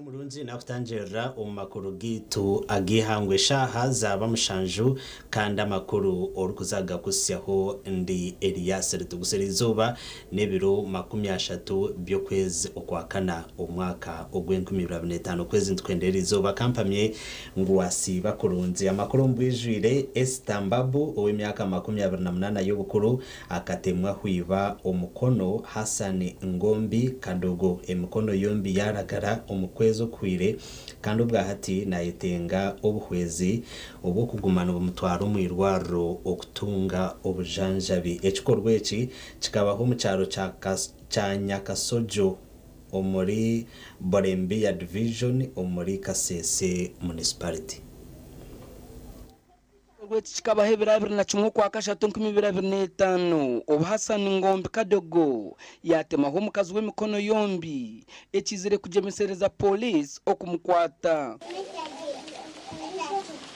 Murunzi nakutanjira umakuru gitu agihangwe shaha zaba mushanju kandi amakuru orukuzaga kusyaho ndi Elias Rituguserizoba nebiro 30 byo kwezi okwakana omwaka ogw'2025 kwezi ntwenderizoba kampamye nguwasi bakurunzi amakuru mbwijwire Estambabu ow'emyaka 28 y'obukuru akatemwa hwiba omukono Hassan Ngombi Kadogo emikono yombi yaragara omukwezo kwire kandi ubwahati nayetenga obuhwezi obwo kugumana umutwaro mu irwaro okutunga obujanjabi ekikorwa eki kikabaho mu cyaro cya Nyakasojo omuri Borembia Division omuri Kasese Municipality chikabahe 2021 kwa kashatu 2025 obu Hassan Ngombi Kadogo yatemaho omukazi w'emikono yombi ekizire kujemesereza police okumukwata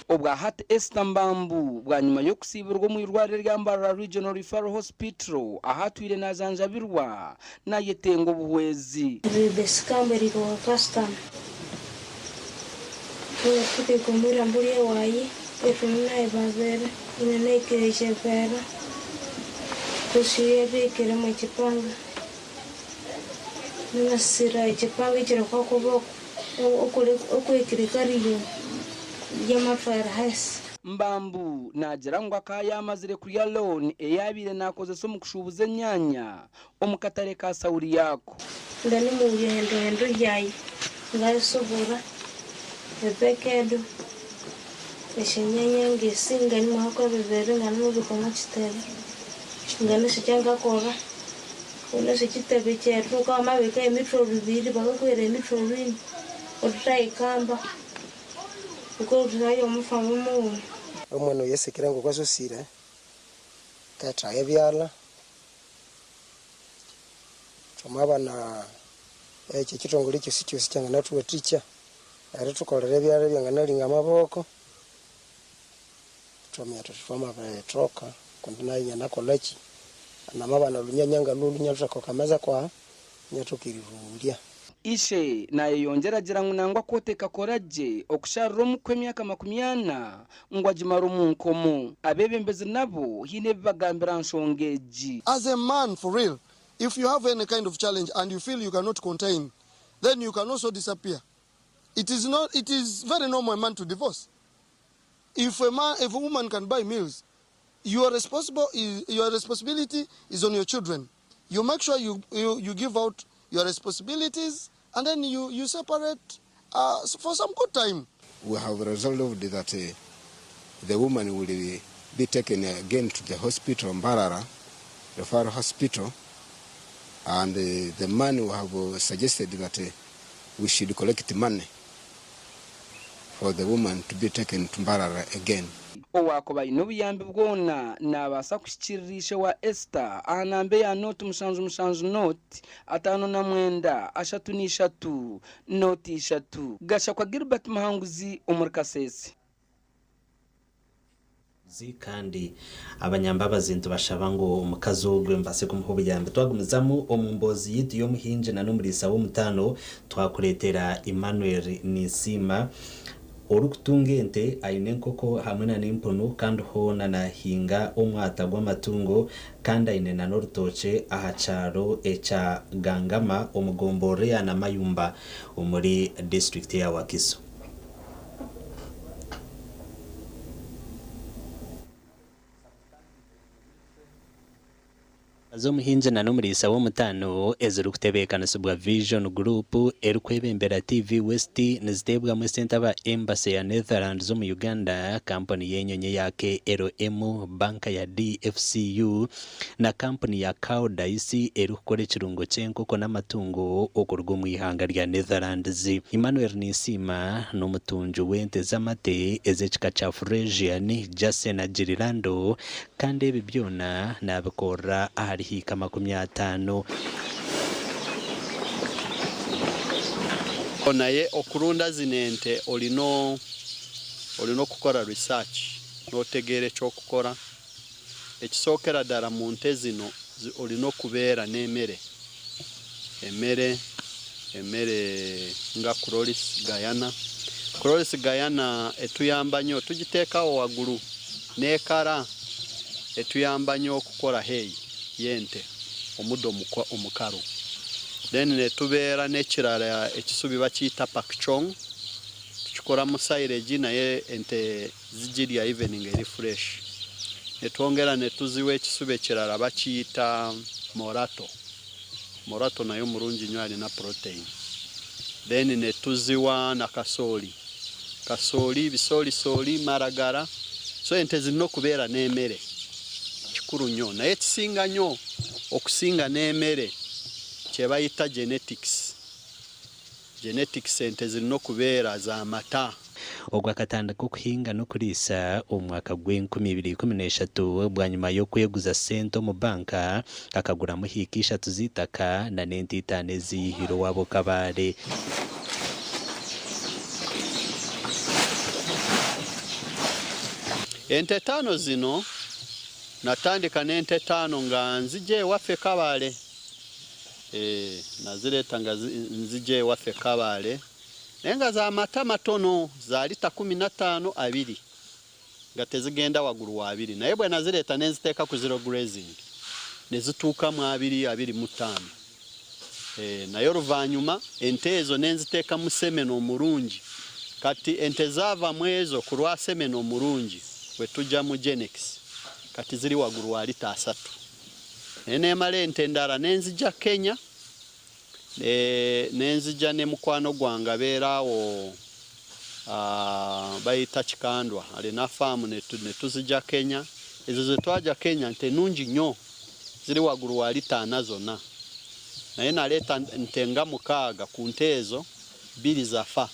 obwa hati Estambabu bwa nyuma yo kusibirwa mu irwariro rya Mbarara Regional Referral Hospital ahatwire nazanjabirwa na yetengo obuhwezi Deskambe iko custom Kute kumura mburiye wayi efuna ibavera inanekereje vera kushiye bikira mu kipanga nasira ikipanga kiro kwa kuboko okwekirikariyo y'amafara hasi Mbambu nagira ngo akayamazire kuri ya loan eyabire nakoze so mukushubuze nyanya omukatare ka Sauri yako ndani mu yendo ryayi ngasobora ebekedo eshenyanya ngesinga ni mwako bibere ngano bikoma kitebe ngano shicyanga kora uno shikitebe cyetu kwa mabika emitro bibiri bagakwere emitro bini otayi kamba uko tunayo mufamu mu omwana yesekera ngo kwasosira kata ebyala tumabana eki kitongole cyose cyanga natuwe teacher ari tukolera ebyala byangana linga maboko tumya tufama troka kundina yana college na mabana lunyanyanga lulunya tukokameza kwa nyatukirirulia ishe naye yongera agira ngo nangwa koteka koraje okusharro mu kwemyaka 80 ngwa jimaro mu nkomo abebembezi nabo hine bagambira nshongeji. As a man for real, if you have any kind of challenge and you feel you cannot contain, then you can also disappear. It is very normal a man to divorce. If a woman can buy meals, your responsibility is on your children. You make sure you give out your responsibilities, and then you separate for some good time. We have resolved that the woman will be taken again to the hospital, Mbarara, Referral Hospital, and the man who have suggested that we should collect money for the woman to be taken to Mbarara again. Owakoba inobiyambe bwona nabasa kushikiririsha wa Esther anambe ya note mushanju note 5 3 note 3 gasha kwa Gilbert Mahanguzi umurikasesi kandi abanyambabazi ntubashaba ngo umukazi w'ugwe mbase kumuhubiyambe twagumizamu omumbozi yitu yo muhinje na numurisa wo mutano twakuretera Emmanuel Nisima orukutungente aine koko hamwe na n'impono kandi ho nahinga omwata gw'amatungo kandi aine na norutoche ahacaro echa Gangama omugombore ya Namayumba omuri district ya Wakiso. Azomuhinje na numurisa wo mutano ezuru kutebekana subwa Vision Group erukwebembera TV West nizitebwa mu center ba embassy ya Netherlands zo mu Uganda, company yenyonye yake LM, banka ya DFCU na company ya Cowdice erukore kirungo cyenkoko n'amatungo okurwa mu ihanga rya Netherlands. Emmanuel Nisima n'umutunju wente z'amate ezekika cha Fresian Jase na Girilando kandi ebi byona nabikora ahari hika 50. Naye okurunda zinente olino kukora research notegere kyokukora ekisookera ddala mu nte zino olino kubeera n'emmere nga Cloris Guyana etuyamba nnyo tugiteekawo waggulu n'ekala etuyamba nnyo okukola heyi yente omuddo omukalu. Then netubeera n'ekirala ekisubi bakiyita pakchong tukikola mu silage naye ente zigirya evening eri fresh. Netwongera netuziwa ekisubi ekirala bakiyita morato nayo mulungi nnyo alina protein. Then netuziwa na kasooli bisooli maragara. So ente zirina okubeera n'emmere kikulu nnyo naye kisinga nnyo okusinga n'emmere kye bayita genetics ente zirina okubeera za mata. Ogwakatandika okuhinga n'okuliisa omwaka gw'2013 bwanyuma y'okweguza sente mu banka akaguramu hiika 3 z'itaka na n'ente 5 ezihiro wabo Kabale. Ente 5 zino natandika n'ente 5 nga nzije ewaffe Kabale. Nazireta nga nzije ewaffe Kabale nenga za mata matono za lita 15 2 nga tezigenda waggulu wa 2 naye bwe nazireta nenziteeka ku zero grazing nezituuka mu 2.25. Naye oluvannyuma ente ezo nenziteeka mu semeno omulungi kati ente zaava mu ezo ku lwa semeno omulungi bwe tujja mu Genex kati ziri waggulu wa lita 3. Neemala ente endala nenzija Kenya nenzija ne mukwano gwange abeerawo bayita Kikandwa alina faamu netuzija Kenya. Ezo ze twaja Kenya nte nungi nnyo ziri waggulu wa lita 4 zonna naye naleeta nte nga 6 ku nte ezo 2 zafa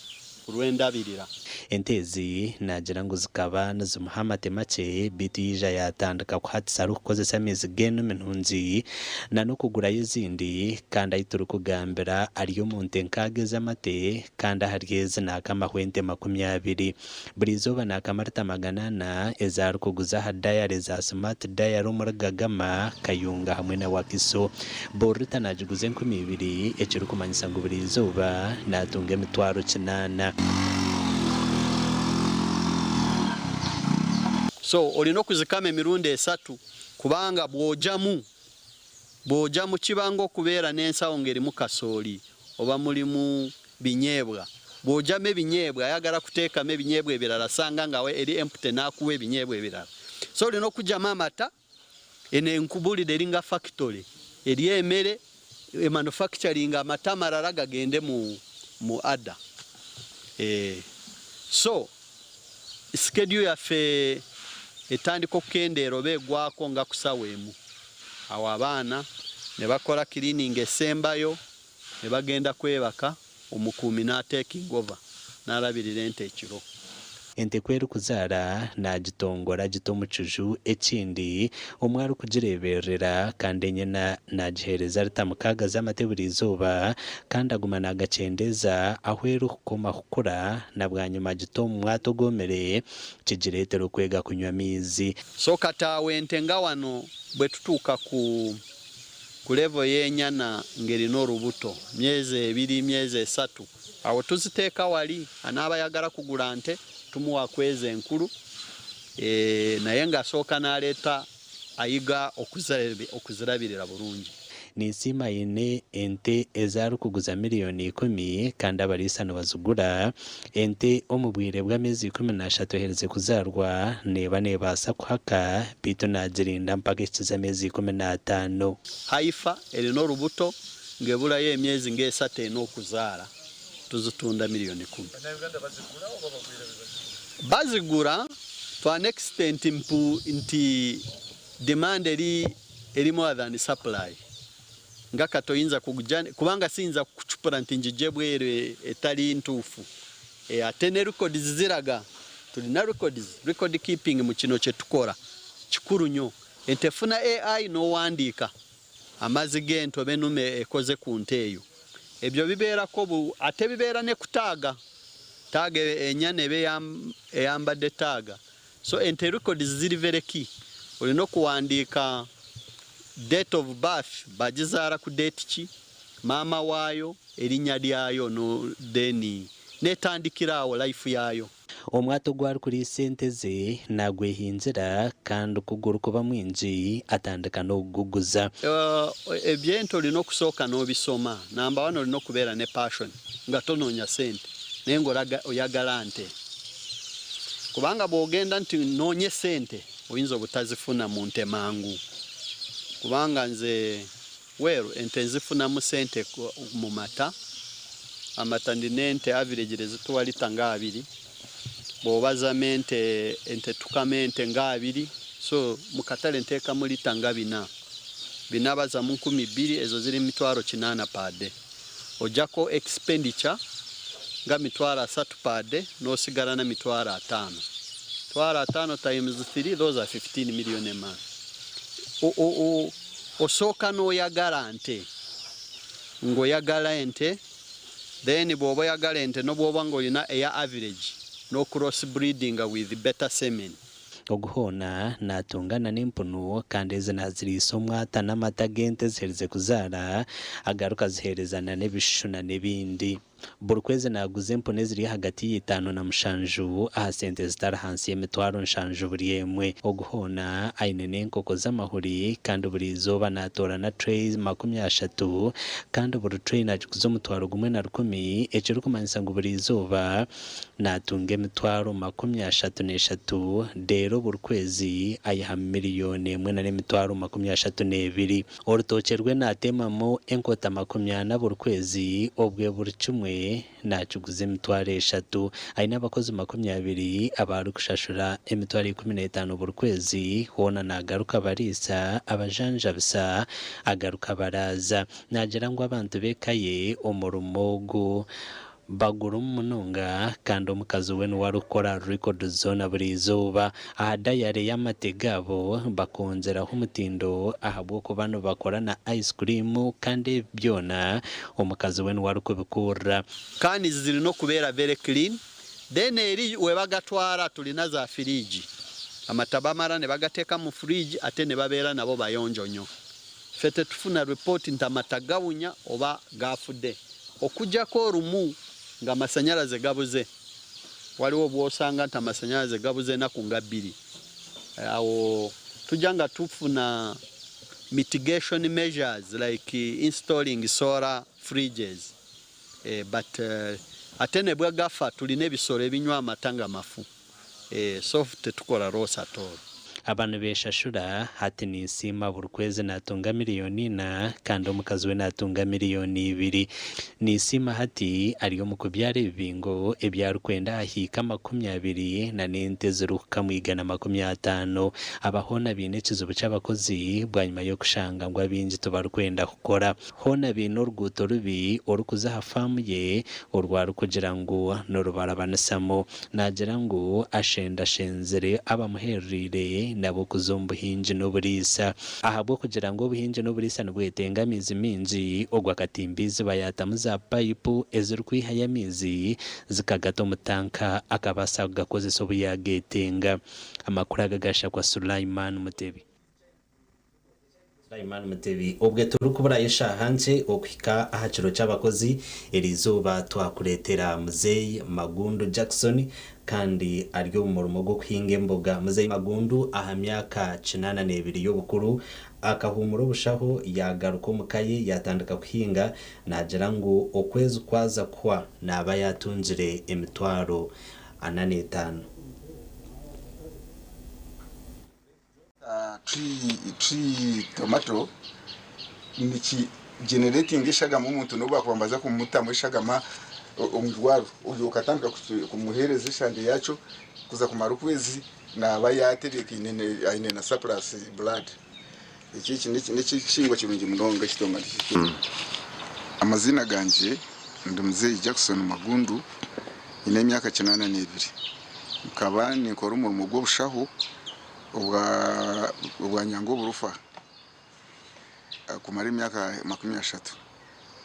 kulwendabirira. Ente ezi nagira ngu zikaba nizimuha amatemache bitu ija yatandika kuhatisa kukozesa amaizi g'eno minungi na n'okugurayo ezindi kandi ahi turikugambira ariyo mu nte 6 z'amate kandi ahari ezi naakamaho ente 20 buri izooba naakamarita 800 ezarikuguza aha dayari za smart dayari omuri Gagama Kayunga hamwe na Wakiso. Borita nagiguza 2000 ekirikumanyisa ngu buri izooba natunga emitwaro 8. So olina okuzikama emirundi 3 kubanga bwojamu kibanga okubeera n'ensawo ng'erimu kasooli oba mulimu binyeebwa. Bwojamu ebinyeebwa ayagala kuteekamu ebinyeebwa ebirala sanga nga eri empty n'akuwa ebinyeebwa ebirala. So olina okugyamu amata eno enkubulire eringa factory eri emmere manufacturing amata amalala gagende mu ada. So schedule yaffe etandika okukendeera oba egwako nga kusawa emu. Awo abaana ne bakola cleaning esembayo ne bagenda kwebaka omukuumi n'ateeking over n'alabirira ente ekiro. Ente kweru kuzaara nagitongola gito mu kiju ekindi omwari kugireberera kandi enyena nagihereza lita 6 z'amate buri izooba kandi aguma nagakyendeza aho erikukoma kukura na bwanyuma gito mu mwato gomere kigireetera okwega kunywa amaizi. So katawe ente nga wano bwe tutuuka ku level y'enyana ng'erina olubuto myezi 2 myezi 3 awo tuziteeka wali anaaba yagala kugula nte tumuwa kwezi enkulu naye ng'asooka n'aleeta ayiga okuzirabirira bulungi. nisima ine ente ezaru kuguza miliyoni 10 kandi abarisano bazugura ente omubwire bw'amezi 13 hereze kuzarwa neba nebasa kuhaka bito nagirinda mpaka ikiza amezi 15 haifa elino rubuto ngebula ye emyezi ngesate n'okuzara tuzitunda miliyoni 10 bazigura to an extent nti demand eri more than supply ngaka toyinza kugujana kubanga sinza kuchupura nti njijebwere etali ntufu atene records ziraga tulina record keeping mu kino kye tukora kikuru nnyo entefuna AI no wandika amazi gento benume ekoze ku nteyo ebyo bibeera ko ate bibeera ne kutaga enyane be eyambadde taga so ente records ziri very key olino kuwandika date of birth bajizara ku date ki mama wayo erinya lyayo no deni netandikirawo life yayo omwato gwari kuri sente ze nagwehinzira kandi ukuguru kuba mwinji atandika no guguza ebyento lino kusoka no bisoma namba wano lino kubera ne passion nga tononya sente nengo oyagalante kubanga bogenda nti nonye sente oyinza obutazifuna mu ntemangu kubanga nze wero ente zifuna mu sente mu mata amata ndinente average rezituwa litanga 2 bobaza mente ente tukamente nga 2 so mukatale nteka mu litanga 4 binabaza mu 12 ezo ziri mitwaro 8 pade ojako expenditure nga mitwaro 3 pade no sigara na mitwaro 5 mitwaro 5 times 3 those are 15 million a month osoka no yagarante ngo yagala ente then bobo yagala ente no bobo ngo ina ya average no cross breeding with better semen oguhona natungana n'impunu kandi zinazirisa umwata n'amatagente zihereze kuzara agaruka ziherezana n'ibishuna n'ibindi buri kwezi naguze impune ziri hagati y'itanu na mushanju aha sente zitara hansi y'emitwaro nshanju buri yemwe oguhona ainene nkoko z'amahuri kandi buri zoba natora na trays 30 kandi buri tray najukuza umutwaro gumwe na 10 ekiri kumanyisa ngo buri zoba natunga emitwaro 33 rero buri kwezi ayaha miliyoni 1.32 orutokerwe natemamo enkota 20 buri kwezi obwe buri kimwe nacuguze emitwaro 3 aina abakozi 20 abari kushashura emitwaro 15 buri kwezi hona nagaruka barisa abajanja bisa agaruka baraza nagira ngo abantu bekaye omurumogo baguru mununga kandi omukazi we warukora record zone buri zuba aha diary y'amategabo bakonzeraho umutindo ahabwo ko bano bakorana ice cream kandi byona omukazi we warukubikura kandi ziri no kubera very clean then eri we bagatwara tulina za fridge amatabamara ne bagateka mu fridge ate ne babera nabo bayonjonyo fete tufuna report ntamatagawunya oba gafude okujja ko rumu nga masanyalaze gabuze waliwo bwosanga nta masanyalaze gabuze naku nga 2 awo tujanga tufuna mitigation measures like installing solar fridges but atene bwa gafa tuline ebisoro ebinywa amatanga mafu soft tukola rosa toro abantu beshashura hati nisima buri kwezi natunga miliyoni 4 kandi omukazi we natunga miliyoni 2 nisima hati ariyo mukubyara ibingo ebyarukwenda ahika 20 na nente ziruka mwigana 50 abahona bine kizubu cy'abakozi bwanyuma yo kushanga ngo abinji tubarukwenda gukora hona bino ruguto rubi orukuza hafamu ye urwaru kugira ngo norubarabanasamo nagira ngo ashenda shenzere abamuherire nabo kuzomba hinje no burisa ahabwo kugira ngo buhinje no burisa nubwetenga mizi minji ogwa katimbizi bayatamuza pipe ezuru kwihaya mizi zikagato mutanka akabasa gakoze so buyagetenga amakuru agagasha kwa Sulaiman Mutebi Raimana Mutebi ubwe turi kuburayisha hanze okwika ahaciro cy'abakozi erizuba twakuretera Muzeyi Magundu Jackson kandi aryo umurimo gwo kuhinga imboga. Muzeyi Magundu aha myaka 92 y'obukuru akahumura bushaho yagaruka mukaye yatandika kuhinga nagira ngo okwezi kwaza kwa naba yatunjire emitwaro 85. Tree tomato niki generating ishaga mu muntu no bakwambaza ku mutamo ishagama umudwaro uyu ukatanga kumuhereza ishande yacho kuza kumara ukwezi naba yatereka ine na surplus blood. Iki kingwa kirungi munonga kitonga kiki. Amazina ganje ndi Muzeyi Jackson Magundu ine myaka 82 mukaba nikora umurimo gwo bushaho ubwa nyango burufa kumara imyaka 30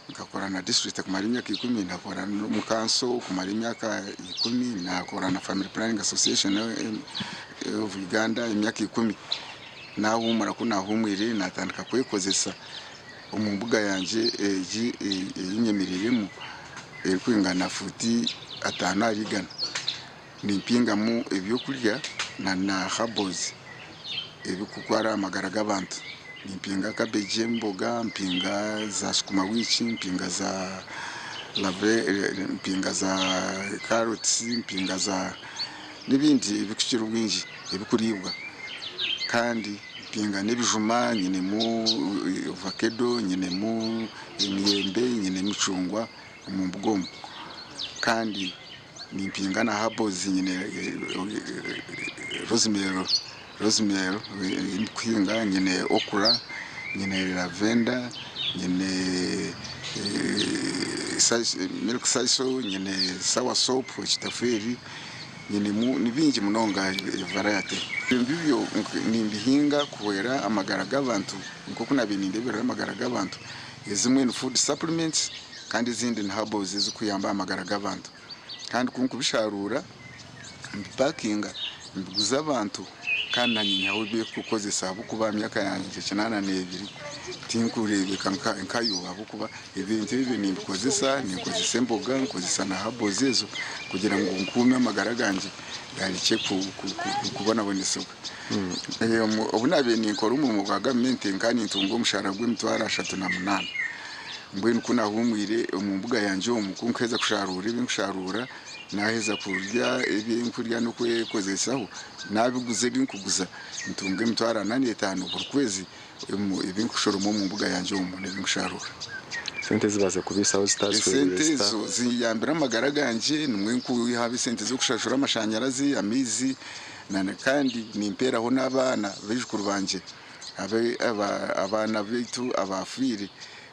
nkakora na district kumara imyaka 10 nakora mu council kumara imyaka 10 nakora na family planning association of Uganda imyaka 10 naho umara kunahumwire natandika kwekozesa umumbuga yanje yinyemireremo kwingana futi atana rigana nimpingamu ebyo kurya na habozi ebikukwara amagara g'abantu nimpinga cabbage mboga mpinga za sukuma wiki mpinga za mpinga za carrots mpinga za nibindi ebikukira ubwingi ebikuribwa kandi mpinga nebijuma nyine mu avocado nyine mu imyembe nyine micungwa mu mbugomo kandi nimpinga na habozi nyine rosemary kwinga nyine okra nyine lavender nyine milk sisal nyine sour soup kitaferi nyine nibingi munonga variety mbibyo nimbihinga kuwera amagara g'abantu nko kunabinindebera amagara g'abantu ezimwe food supplements kandi zindi na habozi zikuyamba amagara g'abantu kandi kunkubisharura mbipakinga mbiguza abantu kandi nanyaho bye kukozesa abukuba myaka yanjye 82 tinkurebeka nkayo abukuba ibintu bibe nimbikozesa nikozesa emboga nkozesa na habozezo kugira ngo nkume amagara ganje garike kubona bonesoka obunabe nikora umurimo gwa government nkani ntungo mushara gw'emitwara 38 mbwe nkuna humwire mu mbuga yanje umukunkeza kusharura ibinkusharura naheza kurya ibinkurya no kwekozesaho nabiguze binkuguza ntunge emitwara 85 buri kwezi ibinkushoromo mu mbuga yanje umuntu ibinkusharura. Sente zibaze kubisaho zitaswe sente zo ziyambira amagara ganje numwe nkuyihabe sente zo kushashura amashanyarazi amizi nane kandi nimperaho n'abana b'ijukuru banje abana bitu abafire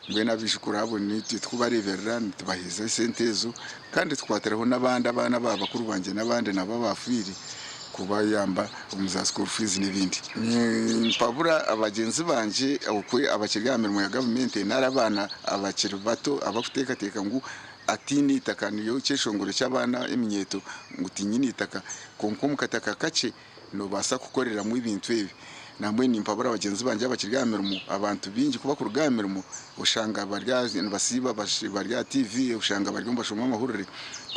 mbwe nabishukura abo niti tkubareberera ntibahiza sente zo kandi twateraho n'abandi abana babakuru banje n'abandi nabo bafire kubayamba umuza school fees n'ibindi mpabura abagenzi banje ukwe abakirigamirimo ya government n'arabana abakiri bato abakuteka ngo atini takaniyo cyeshongoro cy'abana eminyeto ngutinyini itaka konko mukataka kace no basa kukorera mu ibintu ebi namwe nimpabura abagenzi banje abakirigamirimo abantu bingi kuba ku rugamirimo ushanga barya basiba barya TV ushanga baryo mbashoma amahurire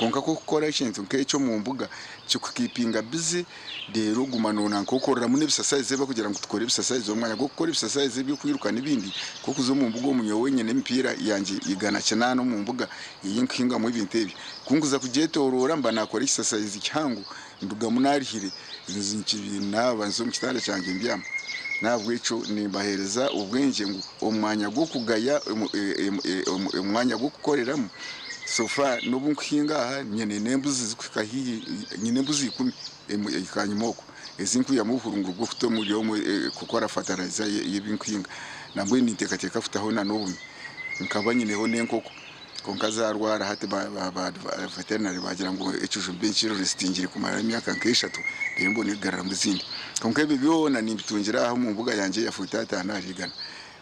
konka ko gukora ikintu nk'ecyo mu mbuga cyo kukipinga busy rero gumanona nkokorera mu nebisasize kugira ngo tukore ibisasize umwanya go gukora ibisasize byo kwirukana ibindi kuko zo mu mbuga umunyo wenyene n'imipira yanje igana cyane no mu mbuga yinkinga mu ibintu ebi kunguza kugetorora mba nakora ibisasize cyangu nduga munarihire nzinchibina banzo mu kitanda cyange mbyama nabwo ico nimbahereza ubwenge ngo umwanya gwo kugaya umwanya gwo gukoreramo sofa nobunkinga nyene nembuzi zikukahi nyene mbuzi 10 ikanyimoko ezinku ya muhurungu gwo kutomu yo gukora fertilizer y'ibinkinga nabwo nitekateka futaho na n'ubu nkabanyine ho nenkoko konkazarwara hate ba veterinary bagira ngo ecuje benchiro restingire kumara imyaka nk'eshatu rembo nigarara muzindi konkebe byona nimbitungira aho mu mbuga yanje ya futata narigana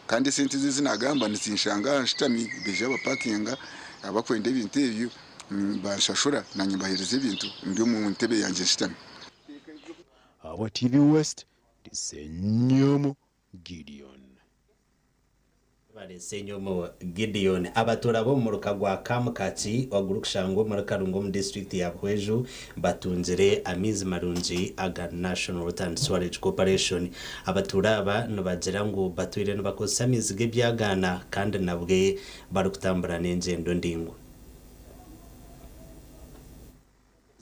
kandi senti zizinagamba nizinshanga nshitami beje abapakinga abakwende ibintu ebyo bashashura nanyimbahereza ibintu ndi mu ntebe yanje nshitami. Our TV West Disenyomo Gideon. Senyomo Gideon abatura bo mu rukagwa Kamukati wagurukshango mu Karungo mu district ya Bweju batunzire amizi marunji aga National Water and Sewerage Corporation abatura aba no bagira ngo batwire no bakosa mizige byagana kandi nabwe barukutambura n'engendo ndingo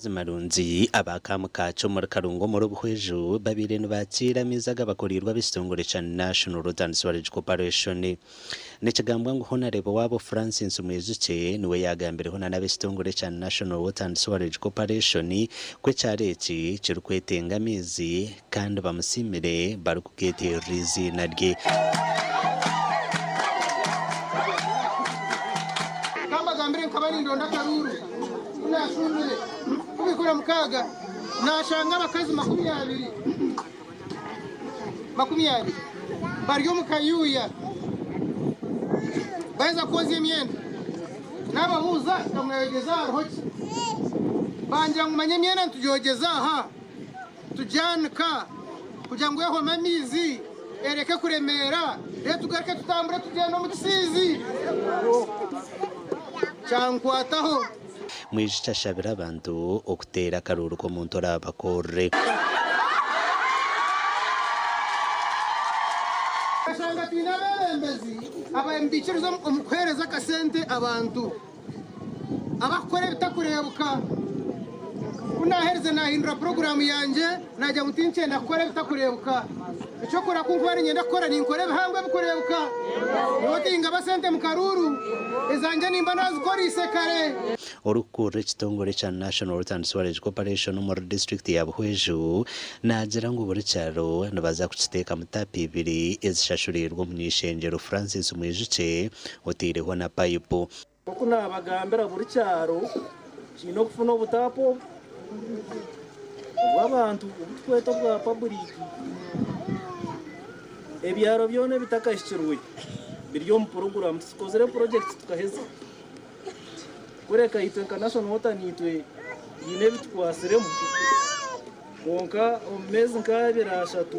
Zimarunzi abakamukacho muri Karungo muri Bweju babire no bakira mizaga bakorirwa bisitongore cha National Water and Sewerage Corporation nekigambwa ngo Honorable wabo Francis Mwezuke niwe yagambire hona n'abisitongore cha National Water and Sewerage Corporation kwe cyareki kirukwetenga mizi kandi bamusimire barukugete rizi narye kamba gambire nkabani ndonda Karuru unashundire kubikura mukaga nashanga abakazi 20 baryo mukayuya baza koze imyenda nabahuza kamwegeza hoki bangira ngumanye imyenda tujogeza ha tujanka kugira ngo yeho mamizi ereke kuremera rero tugareke tutambure tugenda mu Kisizi cyankwataho mwijisha shabira abantu okutera Karuru ko muntora bakore ashanga tinabembezi abambikirizo umukwereza kasente abantu abakore bitakurebuka unahereze nahindura program yanje najya mutinche ndakore bitakurebuka icyo kora kumva ari nyenda kora ninkore bihambwe bikurebuka notinga basente mu Karuru izanje nimba nazikora isekare orukure kitongore cha National Water and Sewerage Corporation mu district ya Bweju nagira ngo buri cyaro nabaza kuciteka mutapi 2 ezishashurirwa mu nishengero Francis Mwezuke otireho na pipe kuna abagambira buri cyaro kino kufuna ubutapo wabantu ubutweto bwa public ebyaro byone bitakashyiruye biryo mu program tukozere project tukaheza kureka international water nitwe yine bitwasiremo konka omezi nkabira ashatu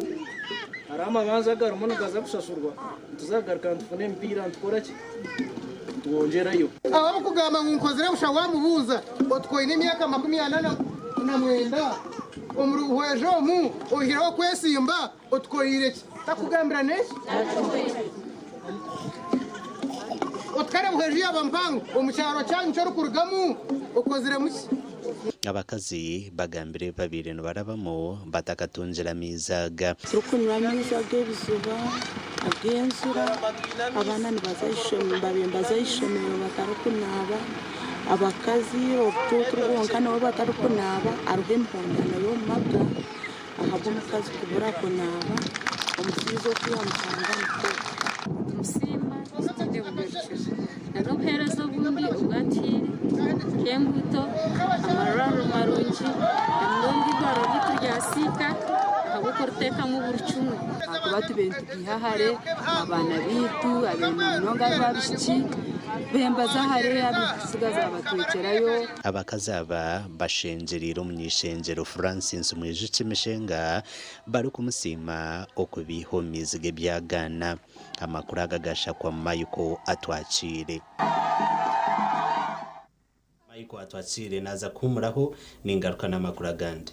arama banza garumo nagaza kushashurwa tuzagaruka ntufune mpira ntukoraki tuwongerayo abo kugamba nkunkozere bushawa mubuza otwoine imyaka 89 omuru hwejo mu ohiraho kwesimba otwoire takugambira neshi otkare buheje yabampango omucyaro cyanyu cyo rukurugamu okozere muki abakazi bagambire babire no barabamo batakatunjira mizaga rukunywa mizaga bizuba agenzura abana nibazayishomye babembazayishomero batarukunaba abakazi otuturwonka nabo batarukunaba aruhe mpondano yo maga ahabo mukazi kubura kunaba umusizo kwiyamucanga mko musimba tujye bugejeje nazo mperezo bundi ubwatire kembuto amararo marungi ndondi baro biturya sika ahubwo ruteka mu burcumu akubatu bentu bihahare abana bitu abenonga babishiki bembaza hare abisigaza abatwekerayo abakazaba bashengeriro mu nishengero Francis Mwezuke mishenga bari kumusima okubihomizige byagana amakuru agagasha kwa Mayiko atwakire naza kumuraho ningaruka n'amakuru agande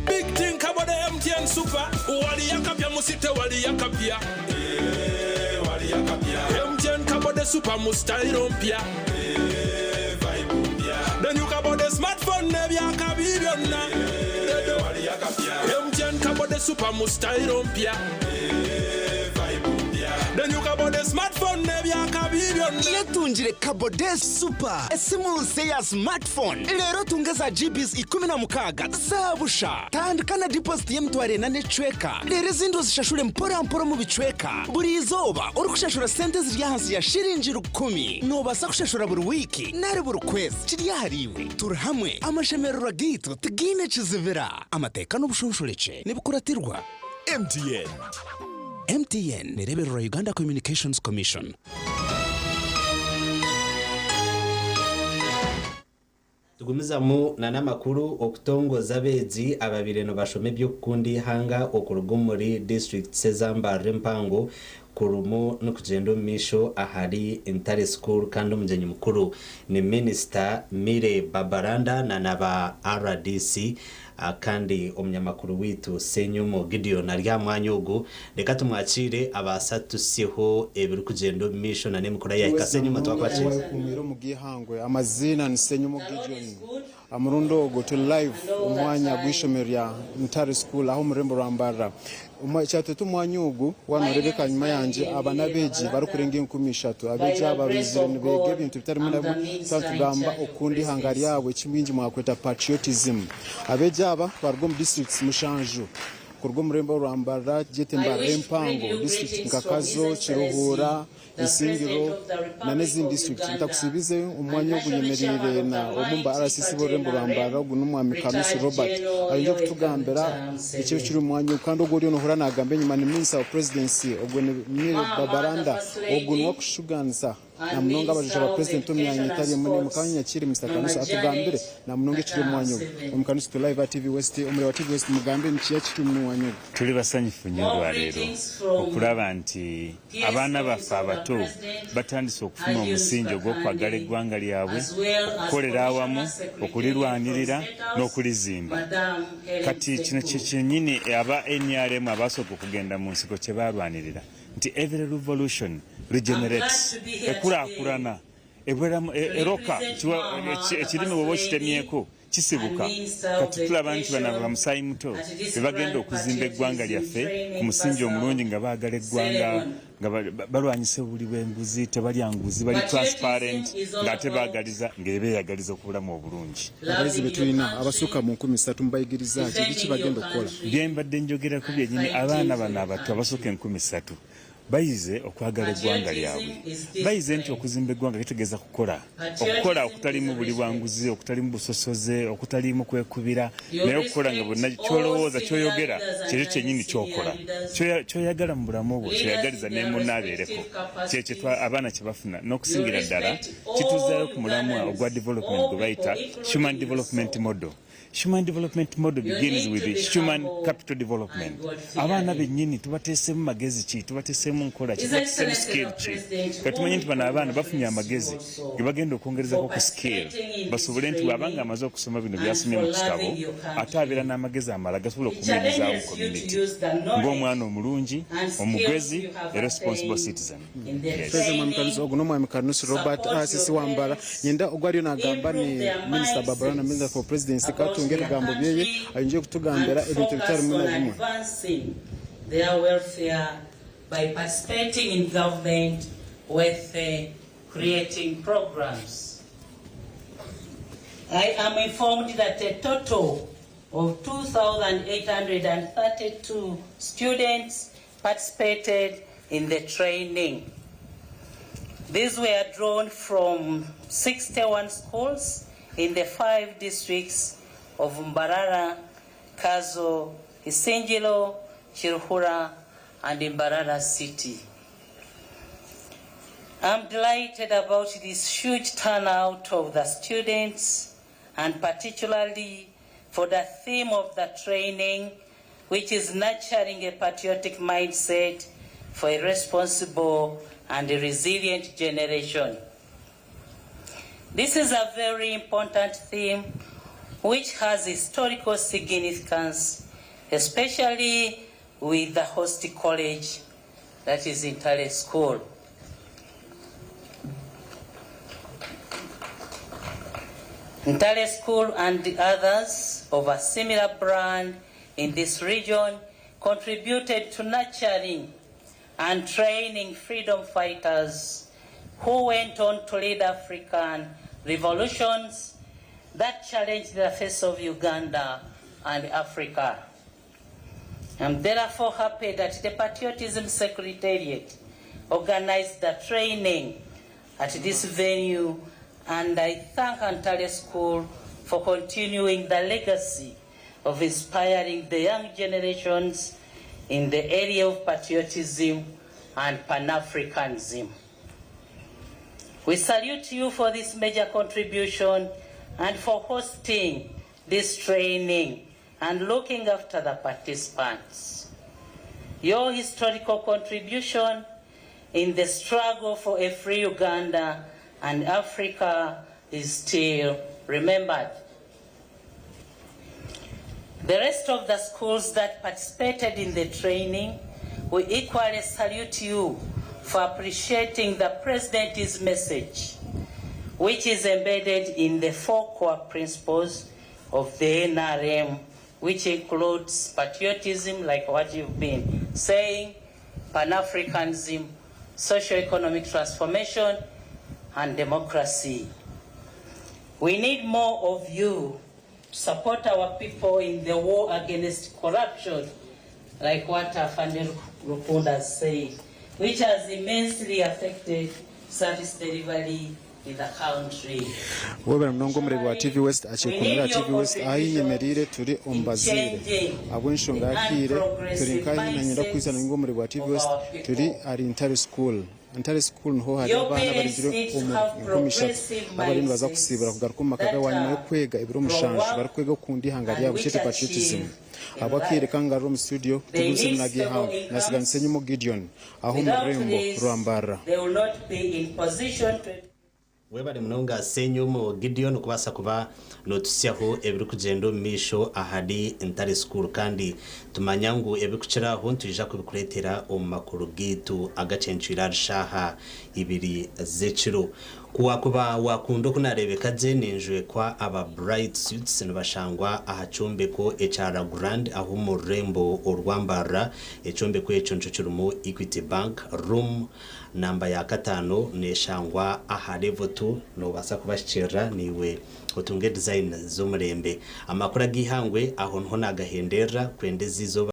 Big thing about the MTN Super wali yakapya musite wali yakapya wali yakapya MTN kabo the super mustairo mpya vibe mpya then you kabo the smartphone ne byakabibyonna wali yakapya MTN kabo the super mustairo mpya vibe mpya then you kabo the smartphone ne byakabibyonna Netungire Kabode Super esimu ya smartphone rero tungeza GBs 16 zabusha tandikana deposit y'emtware na netweka rero zindo zishashure mpora mu bicweka buri izoba uri kushashura sente ziri hansi ya shiringi 10 nobasa kushashura buri wiki nare buri kwezi kiriyahariwe turahamwe amashemerura gito tigine kizivira amateka n'ubushunshureke nibukuratirwa MTN nerebero Uganda Communications Commission tugumizamu n'amakuru okutongoza abezi ababiri no bashome by'okukundi hanga okurugumuri district Sezambare Mpango kurumu no kugenda misho ahari Intare School kandi umujenyi mukuru ni Minister Mire Babaranda na naba RDC kandi umunyamakuru witu Senyumo Gideon arya mwanyogo reka tumwakire abasatu siho ebiri kugenda misho na nemukora ya Kasenyuma twakwakire kumiro mugihangwe amazina ni Senyumo Gideon amurundo go to live umwanya bwishomerya Intare School aho murembo rambara cyatatu mwanyugu wano Rebeka nyuma yanje abana beji bari kurenga 13 abeji abarizire nibege bintu bitari munabo tugamba okundi hangari yawe kimbinji mwakweta patriotism abeji aba barwo mu districts mushanju kurwo murembo rambara Jetembare Mpango district Nkakazo Kiruhura Isingiro na n'izindi district ntakusibize umwanya wo kunyemerere na omumba RCC borembo rambara gunumwami Kanusi Robert arinje kutugambira icyo kiri umwanya kandi ogori no hura nagambe nyuma ni minister of presidency ogone Mire Babaranda ogunwa wo kushuganza na munonga abajije aba president umyanya itari muri mukanya kiri Mr Kanusi atugambire na munonga kiri umwanya umukanusi to live TV West umure wa TV West mugambe nkiya kiri umwanya turi basanyifu nyirwa rero okuraba nti abana bafa abato batandise okufuna omusinjo gw'okwagala eggwanga lyabwe okukolera awamu okulirwanirira n'okulizimba kati kino kyenyini aba NRM abasooka okugenda mu nsiko kye balwanirira nti every revolution regenerates ekulakulana eroka ekirime bwoba okitemyeko kisibuka kati tulaba nti bano bamusayi muto bebagenda okuzimba eggwanga lyaffe ku musingi omulungi nga baagala eggwanga nga balwanyisa obuli bw'enguzi tebalya nguzi bali transparent ng'ate baagaliza ng'ebeeyagaliza okubulamu obulungi abayizi betulina abasukka mu 13 mubayigiriza kiki bagenda okukola bye mbadde njogerako byennyini abaana bano abato abasukka 13 bayize okwagala eggwanga lyabwe bayize nti okuzimba eggwanga kitegeeza okukola okutalimu buli bwanguzi okutalimu busosoze okutalimu kwekubira naye okukola nga bonna kyolowooza kyoyogera kyekyo kyennyini kyokola kyoyagala mu bulamu obwo kyoyagaliza ne munno abeereko kyekyo abaana kye bafuna n'okusingira ddala kituuzaayo ku mulamwa ogwa development gwe bayita human development model. Human development model begins with human capital development. Abana bennyini tubateesemu magezi ki, tubateesemu nkola ki, tubateesemu skill ki. Katumanyi nti bano abaana bafunye amagezi ge bagenda okwongerezako ku skill basobole nti bw'abanga amaze okusoma bino byasomye mu kitabo ate abeera n'amagezi amala gasobola okumirizaawo community ng'omwana omulungi omugezi a responsible citizen. Mwami Kanusi Robert RCC Wambara nyenda ogwaliyo n'agamba ni Minister Babaranda Minister for Presidency ngere gambo byeye ayinje kutugambira ebintu bitari mu nabimwe their welfare by participating in government with creating programs. I am informed that a total of 2,832 students participated in the training. These were drawn from 61 schools in the 5 districts of Mbarara, Kazo, Isingiro, Kiruhura, and Mbarara City. I'm delighted about this huge turnout of the students, and particularly for the theme of the training, which is nurturing a patriotic mindset for a responsible and a resilient generation. This is a very important theme which has historical significance, especially with the host college, that is Intare School. Intare School and the others of a similar brand in this region contributed to nurturing and training freedom fighters who went on to lead African revolutions that challenged the face of Uganda and Africa. I'm therefore happy that the Patriotism Secretariat organized the training at this venue, and I thank Intare School for continuing the legacy of inspiring the young generations in the area of patriotism and Pan-Africanism. We salute you for this major contribution and for hosting this training and looking after the participants. Your historical contribution in the struggle for a free Uganda and Africa is still remembered. The rest of the schools that participated in the training, we equally salute you for appreciating the President's message, which is embedded in the 4 core principles of the NRM, which includes patriotism, like what you've been saying, Pan-Africanism, socio-economic transformation, and democracy. We need more of you to support our people in the war against corruption, like what Afande Rukunda said, which has immensely affected service delivery in the country. Webera mnongo murego wa TV West achikumira TV West ayiyemerire turi ombazire abwenshonga akire turi nkayi nanyenda kwizana ngo murego wa TV West turi ari Intare School. Intare School nho hari abana barijire umumisha abarindu baza kusibira kugaruka makaga wanyuma yo kwega ibiro mushanje bari kwega kundi hangari yabo chete patriotism abakire kangaro mu studio tuguze nagiye ha nasiganse nyumo Gideon aho murembo Rwambara. They will not be in position to webale mnonga senyumo Gideon kubasa kuba notusyaho ebiri kugendo misho ahadi Intare School kandi tumanyangu ebikucira ho ntuje kubikuletera omakuru gitu agacencira rishaha ibiri zeciro kuba wakundo kunarebeka je ninjwe kwa aba bright suits nibashangwa ahacombe ko HR Grand aho murembo Rwambara ecombe ko econcucurumo Equity Bank room namba ya 5 neshangwa aha level 2 no basa kubashikira niwe utunge design zo murembe amakuru agihangwe aho nho nagahendera kwende zizo